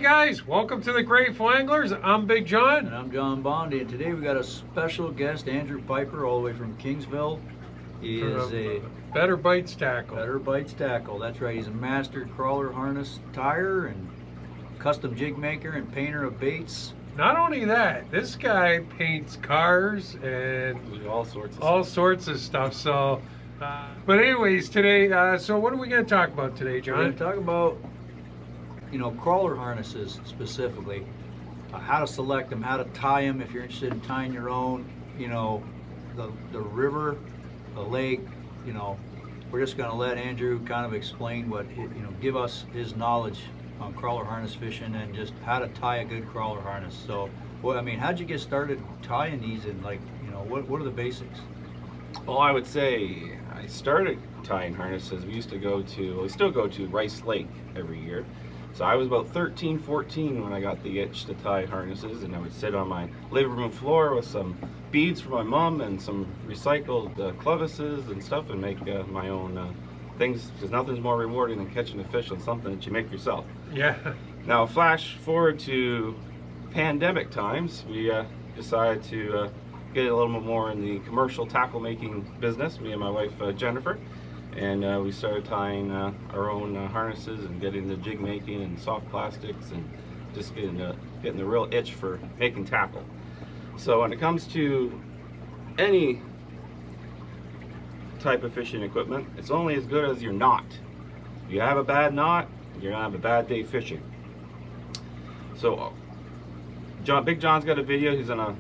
guys, welcome to the Great Flanglers. I'm Big John. And I'm John Bondi, and today we got a special guest, Andrew Piper, all the way from Kingsville. He is a Better Bites Tackle. Better Bites Tackle, that's right. He's a master crawler harness tire and custom jig maker and painter of baits. Not only that, this guy paints cars and all sorts of stuff. So, but anyways, today, so what are we going to talk about today, John? We're going to talk about, crawler harnesses specifically, how to select them, how to tie them if you're interested in tying your own, the river, the lake, we're just going to let Andrew kind of explain what, give us his knowledge on crawler harness fishing and just how to tie a good crawler harness. So, how'd you get started tying these, and what are the basics? Well, I would say I started tying harnesses. We still go to Rice Lake every year. So I was about 13, 14 when I got the itch to tie harnesses, and I would sit on my living room floor with some beads from my mom and some recycled clevises and stuff and make my own things, because nothing's more rewarding than catching a fish on something that you make yourself. Yeah. Now flash forward to pandemic times, we decided to get a little bit more in the commercial tackle making business, me and my wife Jennifer. And we started tying our own harnesses and getting the jig making and soft plastics and just getting the real itch for making tackle. So when it comes to any type of fishing equipment, it's only as good as your knot. If you have a bad knot, you're gonna have a bad day fishing. So Big John's got a video he's gonna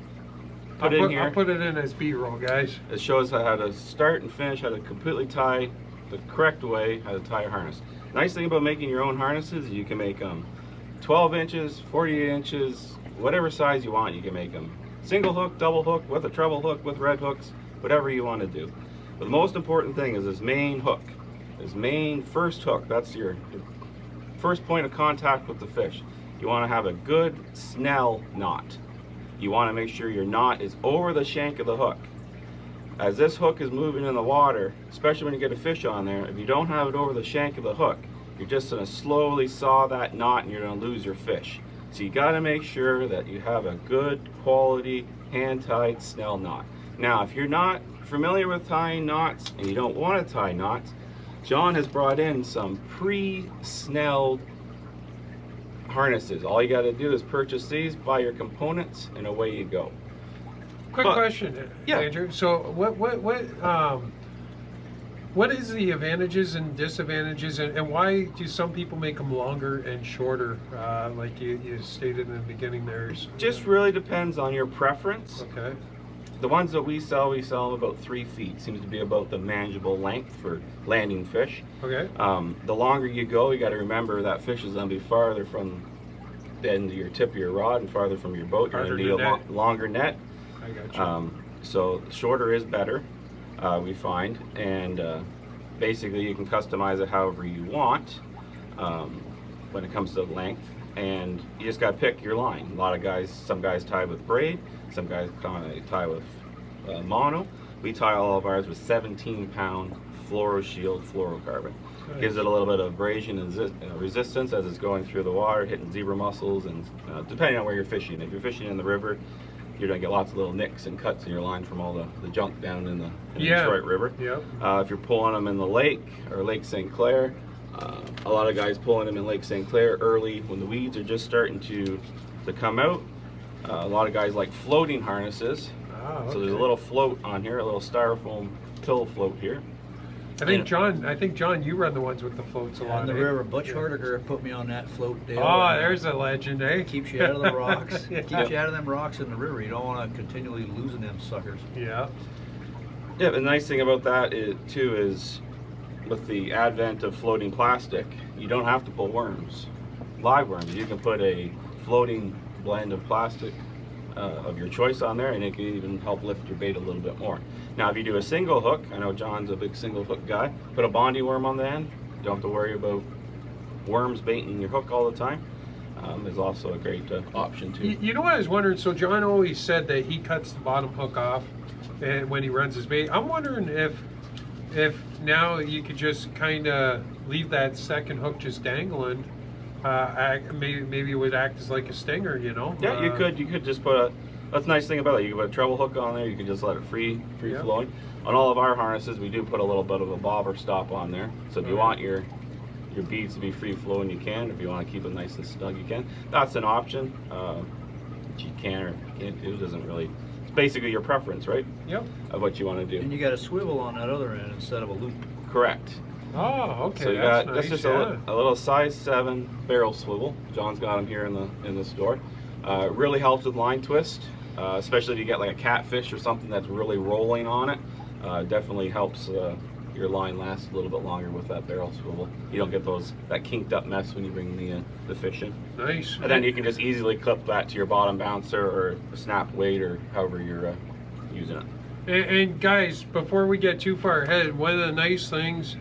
put in here. I'll put it in as B-roll, guys. It shows how to start and finish, how to completely tie the correct way, how to tie a harness. Nice thing about making your own harnesses, you can make them 12 inches, 48 inches, whatever size you want, you can make them. Single hook, double hook, with a treble hook, with red hooks, whatever you want to do. But the most important thing is this main hook, this main first hook. That's your first point of contact with the fish. You want to have a good snell knot. You want to make sure your knot is over the shank of the hook. As this hook is moving in the water, especially when you get a fish on there, if you don't have it over the shank of the hook, you're just going to slowly saw that knot and you're going to lose your fish. So you got to make sure that you have a good quality hand-tied snell knot. Now, if you're not familiar with tying knots and you don't want to tie knots, John has brought in some pre-snelled harnesses. All you got to do is purchase these, buy your components, and away you go. Quick question, yeah. Andrew. So what is the advantages and disadvantages, and why do some people make them longer and shorter, like you stated in the beginning there? Just really depends on your preference. Okay. The ones that we sell them about 3 feet. Seems to be about the manageable length for landing fish. Okay. The longer you go, you got to remember that fish is going to be farther from the end of your tip of your rod and farther from your boat. You're going to need a longer net. I got you. So shorter is better, we find, and basically you can customize it however you want when it comes to length, and you just got to pick your line. A lot of guys, some guys tie with braid, some guys tie with mono. We tie all of ours with 17-pound FluoroShield fluorocarbon. Nice. Gives it a little bit of abrasion and resistance as it's going through the water, hitting zebra mussels, and depending on where you're fishing. If you're fishing in the river, you're going to get lots of little nicks and cuts in your line from all the junk down in the Detroit River. Yep. If you're pulling them in the lake or Lake St. Clair, a lot of guys pulling them in Lake St. Clair early when the weeds are just starting to come out. A lot of guys like floating harnesses. Okay. So there's a little float on here, a little styrofoam pill float here. I think John, you run the ones with the floats a lot. On the river, Butch Hardiger put me on that float deal. Oh, there's a legend, eh? Keeps you out of the rocks. Yeah. Keeps you out of them rocks in the river. You don't want to continually losing them suckers. Yeah. Yeah, the nice thing about that too is with the advent of floating plastic, you don't have to pull worms, live worms. You can put a floating blend of plastic of your choice on there, and it can even help lift your bait a little bit more. Now if you do a single hook, I know John's a big single hook guy, put a Bondi worm on the end. You don't have to worry about worms baiting your hook all the time. Is also a great option too. You know what I was wondering, so John always said that he cuts the bottom hook off and when he runs his bait. I'm wondering if now you could just kind of leave that second hook just dangling maybe it would act as like a stinger, you know? Yeah, you could just put a. That's the nice thing about it. You can put a treble hook on there. You can just let it free Yeah. flowing. On all of our harnesses, we do put a little bit of a bobber stop on there. So if you want your beads to be free flowing, you can. If you want to keep it nice and snug, you can. That's an option. You can or can't do. Doesn't really. It's basically your preference, right? Yep. Of what you want to do. And you got a swivel on that other end instead of a loop. Correct. Oh, okay. So you that's got nice, that's just yeah. a little size 7 barrel swivel. John's got them here in the store. It really helps with line twist, especially if you get like a catfish or something that's really rolling on it. Definitely helps your line last a little bit longer with that barrel swivel. You don't get that kinked up mess when you bring the fish in. Nice. And then you can just easily clip that to your bottom bouncer or a snap weight or however you're using it. And guys, before we get too far ahead, one of the nice things,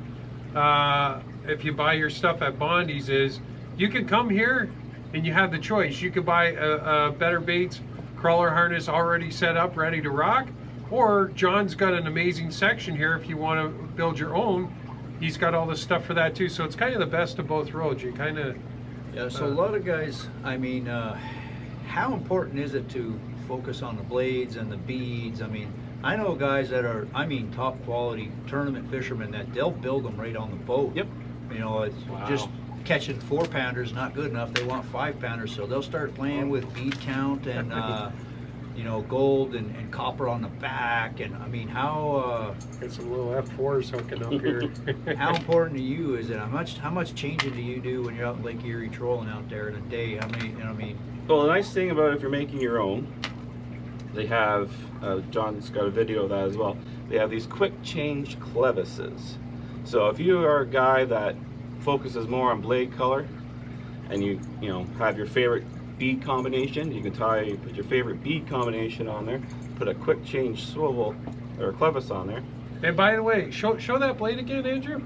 if you buy your stuff at Bondi's, is you can come here and you have the choice. You could buy a Better Baits crawler harness already set up, ready to rock, or John's got an amazing section here if you want to build your own. He's got all the stuff for that too. So it's kind of the best of both worlds. You kind of... Yeah, so a lot of guys, I mean, how important is it to focus on the blades and the beads? I mean, I know guys that are, I mean, top quality tournament fishermen that they'll build them right on the boat. Yep. You know, it's just catching 4-pounders not good enough. They want 5-pounders, so they'll start playing with bead count and you know, gold and copper on the back. And I mean, how Got some little F4s hooking up here. how important to you is it? How much changing do you do when you're out in Lake Erie trolling out there in a day? How many? You know what I mean? Well, the nice thing about it, if you're making your own, they have, John's got a video of that as well, they have these quick change clevises. So if you are a guy that focuses more on blade color and you know, have your favorite bead combination, you can put your favorite bead combination on there, put a quick change swivel or a clevis on there. And by the way, show that blade again, Andrew.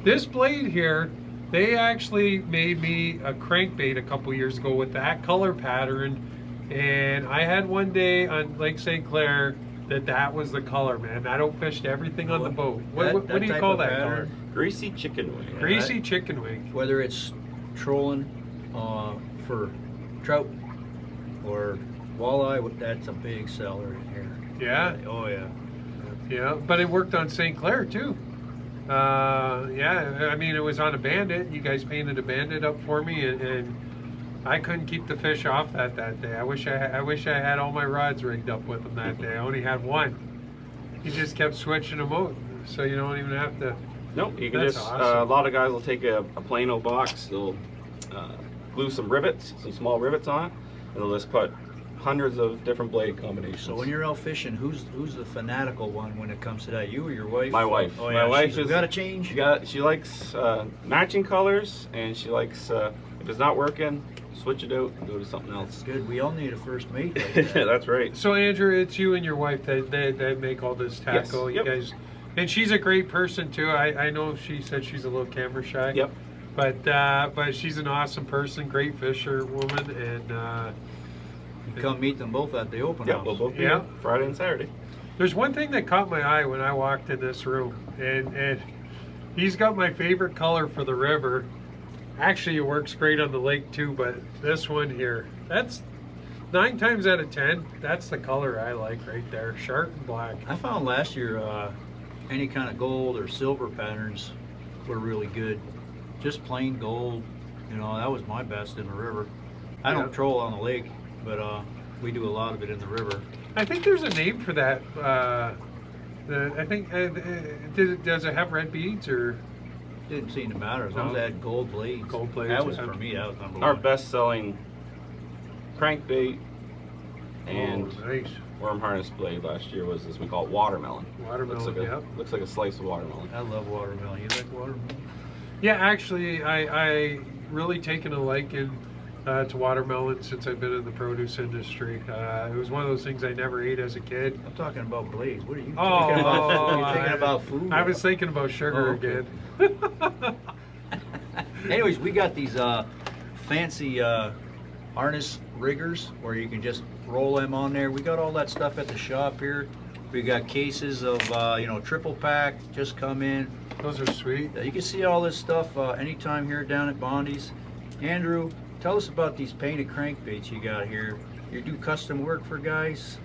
This blade here, they actually made me a crankbait a couple years ago with that color pattern, and I had one day on Lake St. Clair that was the color, man. I don't fish everything on the boat. What do you call that color? Greasy chicken wing. Greasy chicken wing. Whether it's trolling for trout or walleye, that's a big seller in here. Yeah. Oh yeah. Yeah, but it worked on St. Clair too. Yeah, I mean, it was on a Bandit. You guys painted a Bandit up for me, and I couldn't keep the fish off that day. I wish I had all my rods rigged up with them that day. I only had one. He just kept switching them out, so you don't even have to. Nope, you can That's just, awesome. a lot of guys will take a Plano box, they'll glue some rivets, some small rivets on it, and they'll just put hundreds of different blade combinations. So when you're out fishing, who's the fanatical one when it comes to that? You or your wife? My wife. Oh yeah, My wife she's is. got to change. She likes matching colors, and she likes if it's not working, switch it out and go to something else. Good. We all need a first mate. Like that. That's right. So Andrew, it's you and your wife that make all this tackle. Yes, yep. You guys, and she's a great person too. I know she said she's a little camera shy. Yep. But she's an awesome person, great fisher woman, and You come meet them both at the open Yeah, house. we'll both be Yeah. here Friday and Saturday. there's one thing that caught my eye when I walked in this room, and he's got my favorite color for the river. Actually, it works great on the lake too, but this one here, that's 9 times out of 10, that's the color I like right there, sharp and black. I found last year any kind of gold or silver patterns were really good. Just plain gold, you know, that was my best in the river. I don't Yeah. troll on the lake, but we do a lot of it in the river. I think there's a name for that. I think, does it have red beads or Didn't seem to matter as long as No. it had gold blades. gold blades? That was for me. That was number Our one. best-selling crankbait and Oh, nice. worm harness blade last year was this we call it watermelon. Watermelon, yeah. Looks like a slice of watermelon. I love watermelon. You like watermelon? Yeah, actually, I really taken a liking to watermelon since I've been in the produce industry. It was one of those things I never ate as a kid. I'm talking about blades. What are you Oh, thinking about? You're thinking about food? I was thinking about sugar Oh, okay. again. Anyways, we got these fancy harness riggers where you can just roll them on there. We got all that stuff at the shop here. We got cases of you know, triple pack just come in. Those are sweet. You can see all this stuff anytime here down at Bondi's. Andrew, tell us about these painted crankbaits you got here. You do custom work for guys?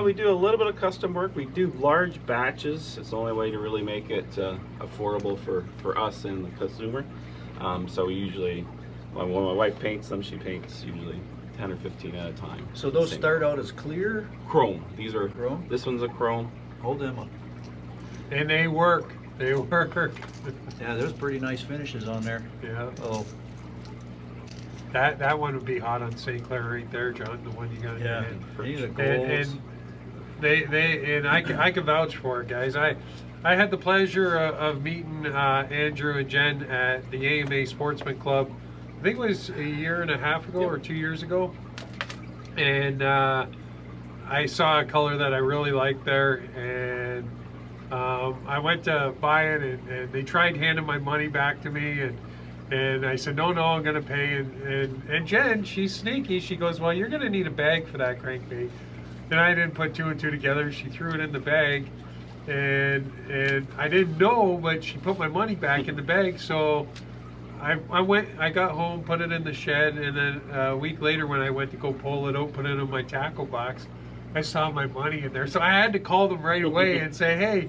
We do a little bit of custom work. We do large batches. It's the only way to really make it affordable for us and the consumer. So we usually, when my wife paints them, she paints usually 10 or 15 at a time. So those start out as clear? Chrome. These are Chrome? This one's a chrome. Hold them up. And they work. They work. Yeah, there's pretty nice finishes on there. Yeah. Oh, That one would be hot on St. Clair right there, John. The one you got in your yeah. hand. These are golds. And I can vouch for it, guys. I had the pleasure of meeting Andrew and Jen at the AMA Sportsman Club. I think it was a year and a half ago or 2 years ago, and I saw a color that I really liked there, and I went to buy it, and they tried handing my money back to me, and I said, no, I'm going to pay. And Jen, she's sneaky. She goes, well, you're going to need a bag for that crankbait. And I didn't put two and two together. She threw it in the bag, and I didn't know, but she put my money back in the bag. So I got home, put it in the shed, and then a week later when I went to go pull it out, put it in my tackle box, I saw my money in there. So I had to call them right away and say, hey,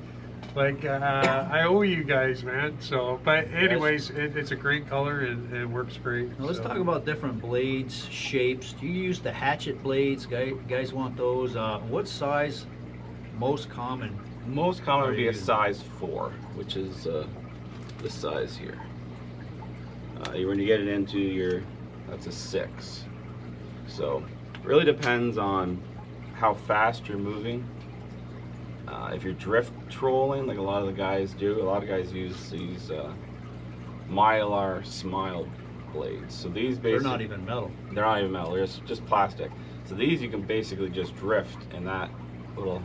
like, I owe you guys, man. So, but anyways, it's a great color and it works great. Now let's so. talk about different blades, shapes. Do you use the hatchet blades? Guys want those. What size most common? Most common would be a size 4, which is this size here. When you get it into that's a 6. So really depends on how fast you're moving. If you're drift trolling, like a lot of the guys do, a lot of guys use these Mylar Smile blades. So these basically, They're not even metal. They're not even metal, they're just plastic. So these you can basically just drift, and that little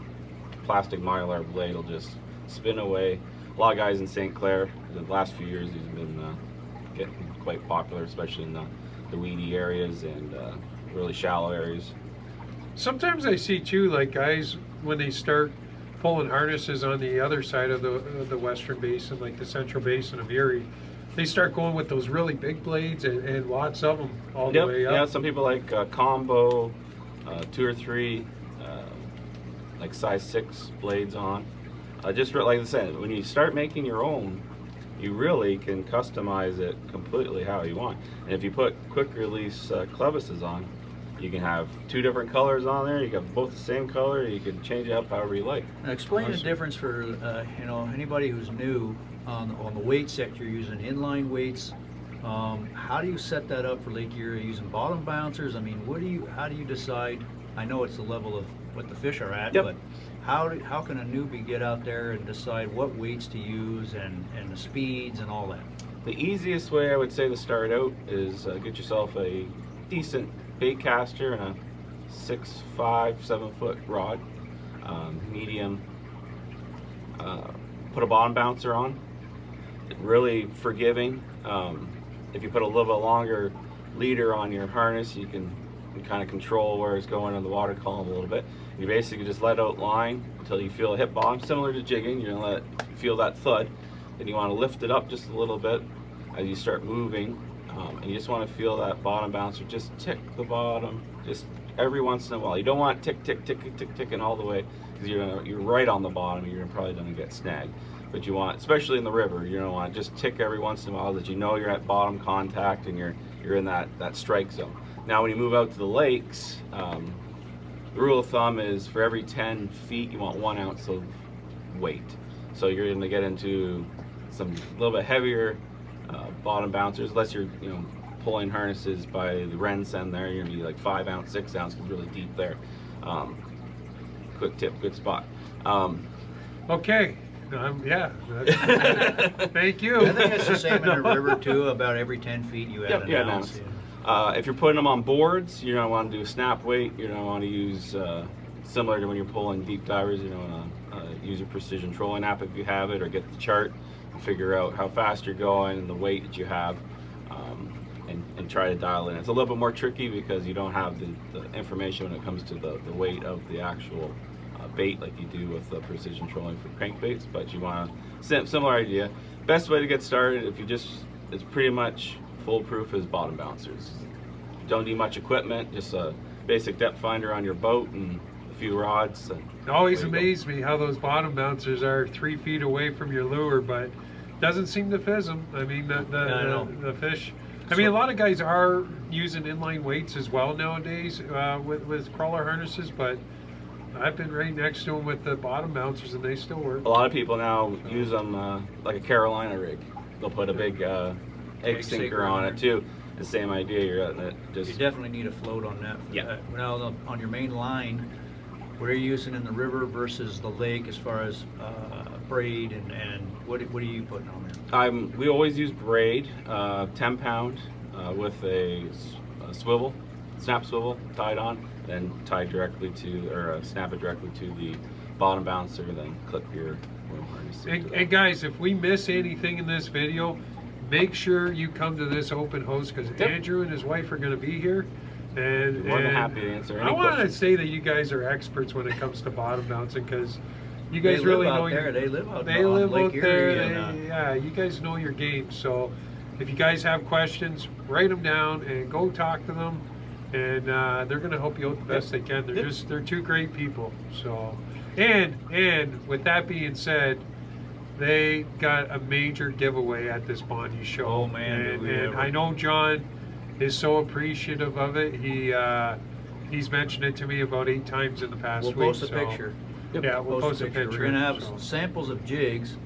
plastic Mylar blade will just spin away. A lot of guys in St. Clair, the last few years, these have been getting quite popular, especially in the weedy areas and really shallow areas. Sometimes I see too, like guys, when they start pulling harnesses on the other side of the Western Basin, like the Central Basin of Erie, they start going with those really big blades and lots of them all the way up. Yeah, some people like combo, 2 or 3, like size 6 blades on. Just like I said, when you start making your own, you really can customize it completely how you want. And if you put quick release clevises on, you can have 2 different colors on there. You can have both the same color. You can change it up however you like. Now explain the difference for anybody who's new on the weights that you're using, inline weights. How do you set that up for Lake Erie? Are you using bottom bouncers? I mean, how do you decide? I know it's the level of what the fish are at, but how can a newbie get out there and decide what weights to use and the speeds and all that? The easiest way I would say to start out is get yourself a decent bait caster and a 6'5", 7-foot rod, medium. Put a bottom bouncer on. Really forgiving. If you put a little bit longer leader on your harness, you can kind of control where it's going in the water column a little bit. You basically just let out line until you feel a hit bottom, similar to jigging. You're gonna feel that thud, and you want to lift it up just a little bit as you start moving. And you just want to feel that bottom bouncer just tick the bottom just every once in a while. You don't want tick tick tick tick ticking all the way, because you're right on the bottom. You're probably going to get snagged. But you want, especially in the river, you don't want to just tick every once in a while, that you know you're at bottom contact and you're in that strike zone. Now when you move out to the lakes, the rule of thumb is for every 10 feet you want 1 ounce of weight. So you're going to get into some little bit heavier bottom bouncers, unless you're pulling harnesses by the Wren's end there. You're gonna be like 5 ounce, 6 ounce, because really deep there. Quick tip, good spot. Okay. Yeah. Thank you. I think it's the same in the river too. About every 10 feet you add an ounce. If you're putting them on boards, you don't want to do a snap weight. You don't want to use similar to when you're pulling deep divers. You don't want to use a precision trolling app if you have it, or get the chart and figure out how fast you're going and the weight that you have, and try to dial in. It's a little bit more tricky because you don't have the information when it comes to the weight of the actual bait like you do with the precision trolling for crankbaits, but you want a similar idea. Best way to get started, if you it's pretty much foolproof as bottom bouncers. Don't need much equipment, just a basic depth finder on your boat and a few rods. And It always away you go. amazed me how those bottom bouncers are 3 feet away from your lure, but doesn't seem to fizz them. I mean, the fish. I mean, a lot of guys are using inline weights as well nowadays with crawler harnesses, but I've been right next to them with the bottom bouncers, and they still work. A lot of people now use them like a Carolina rig. They'll put a big egg sinker on it too. The same idea. You're at it. Just You definitely need a float on that. Yeah. Now, on your main line, what are you using in the river versus the lake as far as braid and what are you putting on there? We always use braid, 10 pound with a swivel, snap swivel tied on, then tied directly to, or snap it directly to the bottom bouncer, then clip your worm harness. And guys, if we miss anything in this video, make sure you come to this open house, because Yep. Andrew and his wife are going to be here. And More than happy to answer any I want to questions. say that you guys are experts when it comes to bottom bouncing, because you They guys live really out know there. your, They live out they on live Lake out there. Erie and, Yeah, you guys know your game. So if you guys have questions, write them down and go talk to them, and they're going to help you out the best they can. They're two great people. So and with that being said, they got a major giveaway at this Bondi show. Oh, man, did we and ever. I know John is so appreciative of it. He's mentioned it to me about 8 times in the past We'll week. post a so- picture. Yeah, we'll post a picture. We're gonna have so. samples of jigs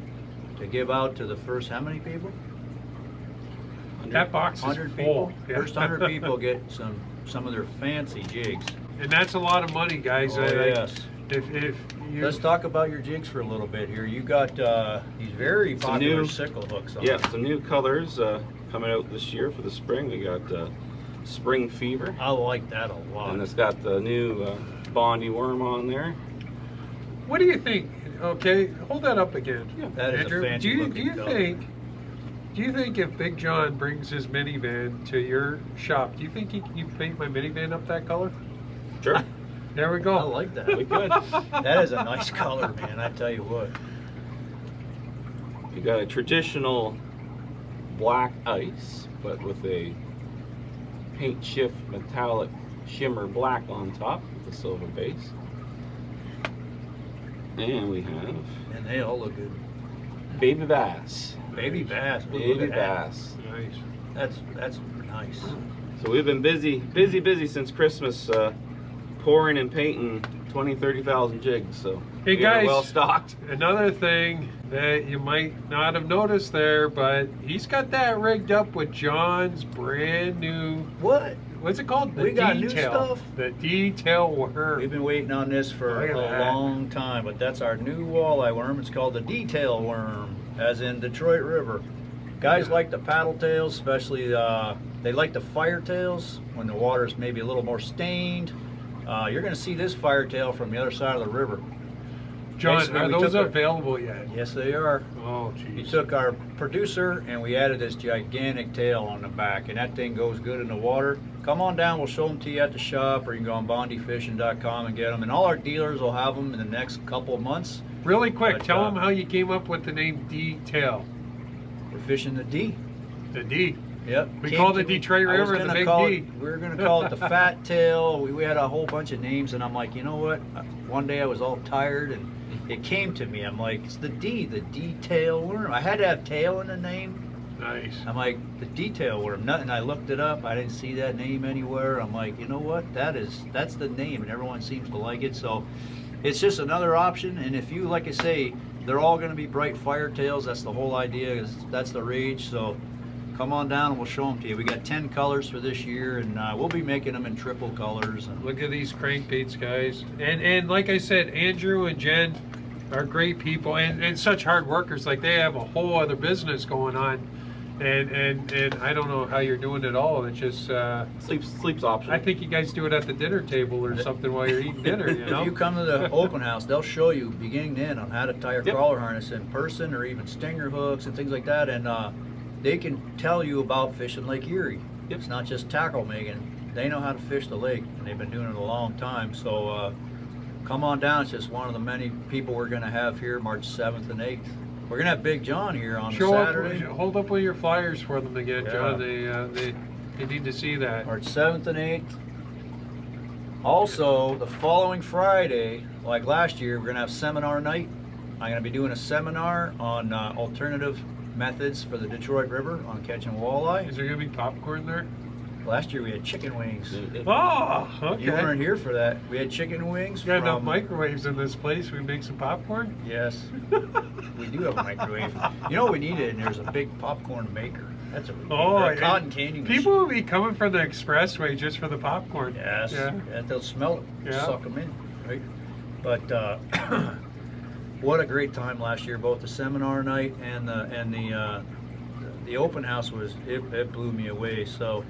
to give out to the first how many people? That box is 100 full. people. Yeah. First 100 people get some of their fancy jigs. And that's a lot of money, guys. Oh, yes. If you, Let's talk about your jigs for a little bit here. You got these very Some popular new- sickle hooks on. Yeah, some new colors coming out this year for the spring. We got Spring Fever, I like that a lot. and it's got the new Bondi worm on there. what do you think? Okay, hold that up again. That is a Andrew, fancy looking color. Do you think if Big John brings his minivan to your shop, do you think you paint my minivan up that color? Sure. There we go. I like that. We could. That is a nice color, man. I tell you what. You got a traditional black ice, but with a paint shift metallic shimmer black on top with a silver base. And we have And they all look good. baby bass. Baby bass. Look Baby at that. bass. Nice. That's nice. So we've been busy since Christmas, pouring and painting 20, 30,000 jigs. So Hey, we are guys. well stocked. Another thing that you might not have noticed there, but he's got that rigged up with John's brand new, What? what's it called? The We got new detail. stuff? The detail worm. We've been waiting on this for Look at a that. long time, but that's our new walleye worm. It's called the detail worm, as in Detroit River. Guys like the paddle tails, especially they like the fire tails when the water's maybe a little more stained. You're going to see this fire tail from the other side of the river. John, Basically, are we those took our- available yet? Yes, they are. Oh, We jeez. took our producer and we added this gigantic tail on the back, and that thing goes good in the water. Come on down, we'll show them to you at the shop, or you can go on bondifishing.com and get them. And all our dealers will have them in the next couple of months. Really quick, But, tell them how you came up with the name detail. We're fishing the D. The D. Yep. We Came call to the me- Detroit I was River the gonna Big call D. it- we were going to call it the fat tail. We had a whole bunch of names, and I'm like, you know what? One day I was all tired, and it came to me. I'm like, it's the D, the detail worm. I had to have tail in the name. Nice. I'm like, the detail worm. Nothing. I looked it up. I didn't see that name anywhere. I'm like, you know what? That's the name, and everyone seems to like it. So it's just another option. And if you, like I say, they're all going to be bright fire tails. That's the whole idea. That's the rage. So come on down and we'll show them to you. We got 10 colors for this year, and we'll be making them in triple colors. And Look at these crankbaits, guys. And like I said, Andrew and Jen are great people and such hard workers. Like, they have a whole other business going on. And I don't know how you're doing it all. It's just, Sleep's optional. I think you guys do it at the dinner table or something while you're eating dinner, you know? if you come to the open house, they'll show you beginning to end on how to tie a Yep. crawler harness in person, or even stinger hooks and things like that. And they can tell you about fishing Lake Erie. Yep. It's not just tackle making. They know how to fish the lake, and they've been doing it a long time. So come on down. It's just one of the many people we're going to have here March 7th and 8th. We're gonna have Big John here on Show Saturday, up, hold up with your flyers for them again, Yeah. John. They need to see that. March 7th and 8th. Also, the following Friday, like last year, we're gonna have seminar night. I'm gonna be doing a seminar on alternative methods for the Detroit River on catching walleye. Is there gonna be popcorn there? Last year we had chicken wings. Oh, okay. You weren't here for that. We had chicken wings. We got enough from- microwaves in this place. We make some popcorn. Yes, we do have a microwave. You know what we needed? And there's a big popcorn maker. That's what we need. Oh, Or a and cotton candy machine. People will be coming from the expressway just for the popcorn. Yes, Yeah. yeah, they'll smell it, Yeah. suck them in, right? But what a great time last year, both the seminar night and the open house was, it blew me away. So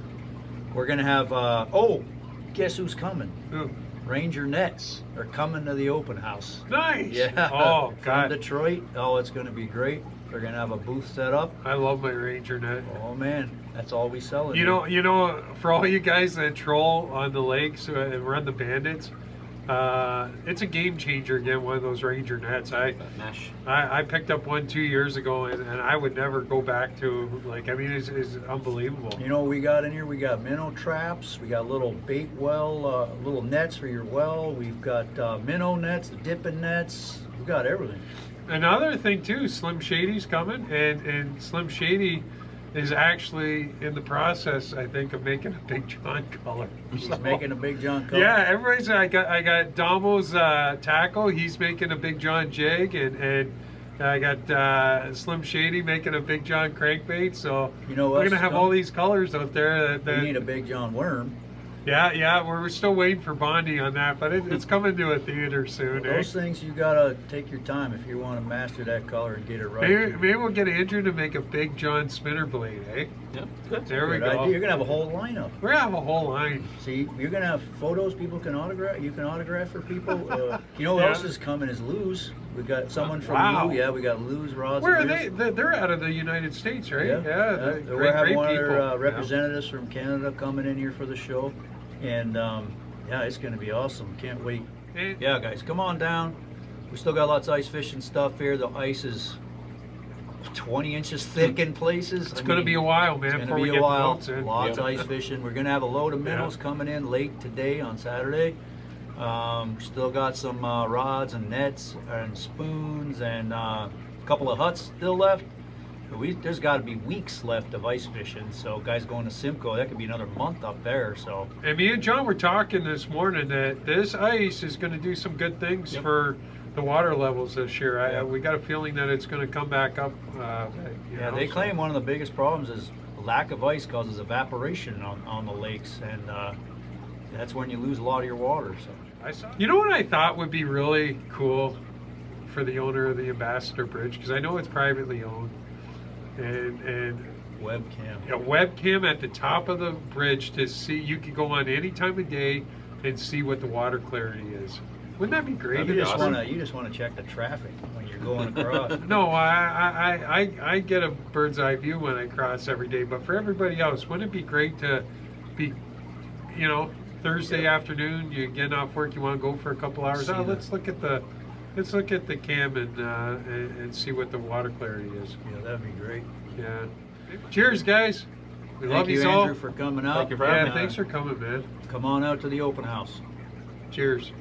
we're gonna have, oh, guess who's coming? Ooh, Ranger Nets are coming to the open house. nice. Yeah. Oh, From God. Detroit. Oh, it's gonna be great. They're gonna have a booth set up. I love my Ranger net. Oh man, that's all we sell. You know, for all you guys that troll on the lakes and run the bandits, it's a game changer again. One of those Ranger nets. That mesh. I picked up one 2 years ago, and I would never go back to. Like, I mean, it's unbelievable. You know what we got in here? We got minnow traps. We got little bait well, little nets for your well. We've got minnow nets, dipping nets. We've got everything. Another thing too, Slim Shady's coming, and Slim Shady is actually in the process, I think, of making a Big John color. He's making a Big John color. Yeah, everybody's. I got Damo's tackle. He's making a Big John jig, and I got Slim Shady making a Big John crankbait. So You know we're what's gonna have all coming? these colors out there. We need a Big John worm. Yeah, we're still waiting for Bondi on that, but it's coming to a theater soon. Eh? Those things you gotta take your time if you want to master that color and get it right. Maybe we'll get Andrew to make a Big John spinner blade, eh? Yep. Good. There we Good go. idea. You're gonna have a whole lineup. We're gonna have a whole line. See, you're gonna have photos people can autograph. You can autograph for people. You know what Yeah. else is coming is Lou's. We got someone from Wow. Lou. Yeah, we got Lou's rods. Where are and they? Lures. They're out of the United States, right? Yeah, they're we're great, having great one of people. their representatives from Canada coming in here for the show, and yeah, it's going to be awesome. Can't wait. Yeah. And- Yeah, guys, come on down. We still got lots of ice fishing stuff here. The ice is 20 inches thick in places. It's going to be a while, man, It's before going we to get be a the while. boats in. Lots Yeah. of ice fishing. We're going to have a load of minnows coming in late today on Saturday. Still got some rods and nets and spoons and a couple of huts still left. There's got to be weeks left of ice fishing. So guys going to Simcoe, that could be another month up there. So And me and John were talking this morning that this ice is going to do some good things Yep. for the water levels this year. Yeah. We got a feeling that it's going to come back up. yeah, they claim one of the biggest problems is lack of ice causes evaporation on the lakes, and that's when you lose a lot of your water. So You know what I thought would be really cool for the owner of the Ambassador Bridge, because I know it's privately owned, and webcam. a webcam at the top of the bridge to see. You could go on any time of day and see what the water clarity is. Wouldn't that be great? That'd be You awesome. just want to check the traffic when you're going across. No, I get a bird's eye view when I cross every day, but for everybody else, wouldn't it be great to be, Thursday afternoon, you get off work, you want to go for a couple hours. See Oh, the- let's look at the cam and see what the water clarity is. Yeah, that'd be great. Yeah. Cheers, guys. We Thank love you, you all. Andrew, for coming out. Thank you for Yeah, having me. thanks for coming, man. Come on out to the open house. Cheers.